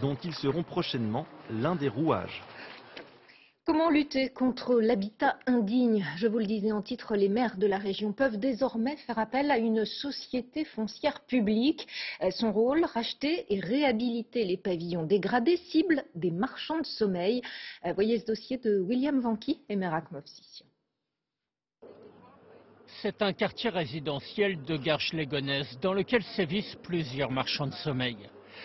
dont ils seront prochainement l'un des rouages. Comment lutter contre l'habitat indigne? Je vous le disais en titre, les maires de la région peuvent désormais faire appel à une société foncière publique. Son rôle, racheter et réhabiliter les pavillons dégradés, cible des marchands de sommeil. Voyez ce dossier de William Vanki et Merak Movsisyan. C'est un quartier résidentiel de Garches-les-Gonesse dans lequel sévissent plusieurs marchands de sommeil.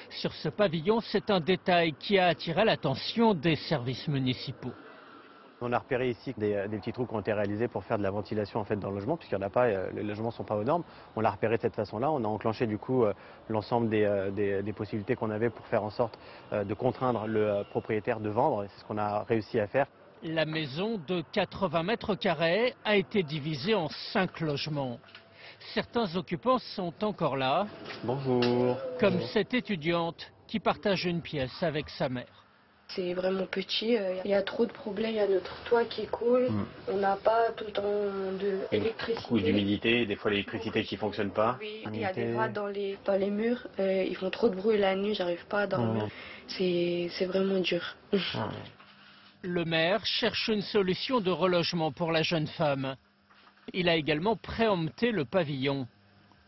Sur ce pavillon, c'est un détail qui a attiré l'attention des services municipaux. On a repéré ici des petits trous qui ont été réalisés pour faire de la ventilation en fait dans le logement, puisqu'il n'y en a pas, les logements ne sont pas aux normes. On l'a repéré de cette façon-là. On a enclenché du coup l'ensemble des possibilités qu'on avait pour faire en sorte de contraindre le propriétaire de vendre. C'est ce qu'on a réussi à faire. La maison de 80 mètres carrés a été divisée en 5 logements. Certains occupants sont encore là. Bonjour. Comme cette étudiante qui partage une pièce avec sa mère. C'est vraiment petit, il y a trop de problèmes, il y a notre toit qui coule, on n'a pas tout le temps d'électricité. Beaucoup d'humidité, des fois l'électricité qui ne fonctionne pas. Oui, il y a des rats dans les murs, ils font trop de bruit la nuit, j'arrive pas à dormir. C'est vraiment dur. Le maire cherche une solution de relogement pour la jeune femme. Il a également préempté le pavillon.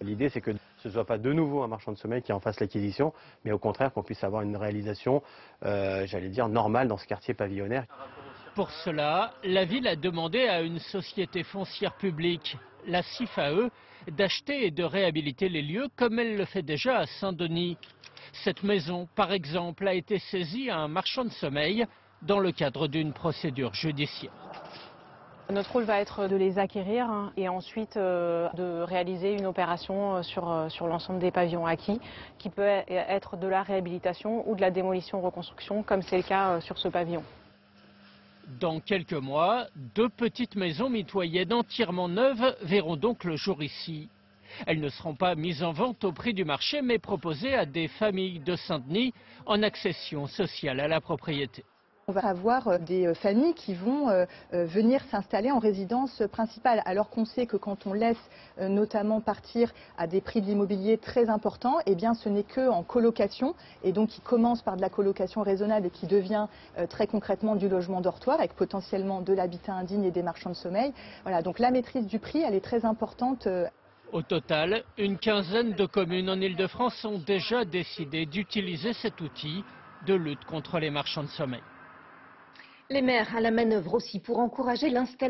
L'idée, c'est que ce ne soit pas de nouveau un marchand de sommeil qui en fasse l'acquisition, mais au contraire qu'on puisse avoir une réalisation, j'allais dire, normale dans ce quartier pavillonnaire. Pour cela, la ville a demandé à une société foncière publique, la CIFAE, d'acheter et de réhabiliter les lieux comme elle le fait déjà à Saint-Denis. Cette maison, par exemple, a été saisie à un marchand de sommeil dans le cadre d'une procédure judiciaire. Notre rôle va être de les acquérir et ensuite de réaliser une opération sur l'ensemble des pavillons acquis, qui peut être de la réhabilitation ou de la démolition-reconstruction, comme c'est le cas sur ce pavillon. Dans quelques mois, 2 petites maisons mitoyennes entièrement neuves verront donc le jour ici. Elles ne seront pas mises en vente au prix du marché, mais proposées à des familles de Saint-Denis en accession sociale à la propriété. On va avoir des familles qui vont venir s'installer en résidence principale, alors qu'on sait que quand on laisse notamment partir à des prix de l'immobilier très importants, eh bien ce n'est qu'en colocation, et donc qui commence par de la colocation raisonnable et qui devient très concrètement du logement dortoir, avec potentiellement de l'habitat indigne et des marchands de sommeil. Voilà, donc la maîtrise du prix, elle est très importante. Au total, une quinzaine de communes en Île-de-France ont déjà décidé d'utiliser cet outil de lutte contre les marchands de sommeil. Les maires à la manœuvre aussi pour encourager l'installation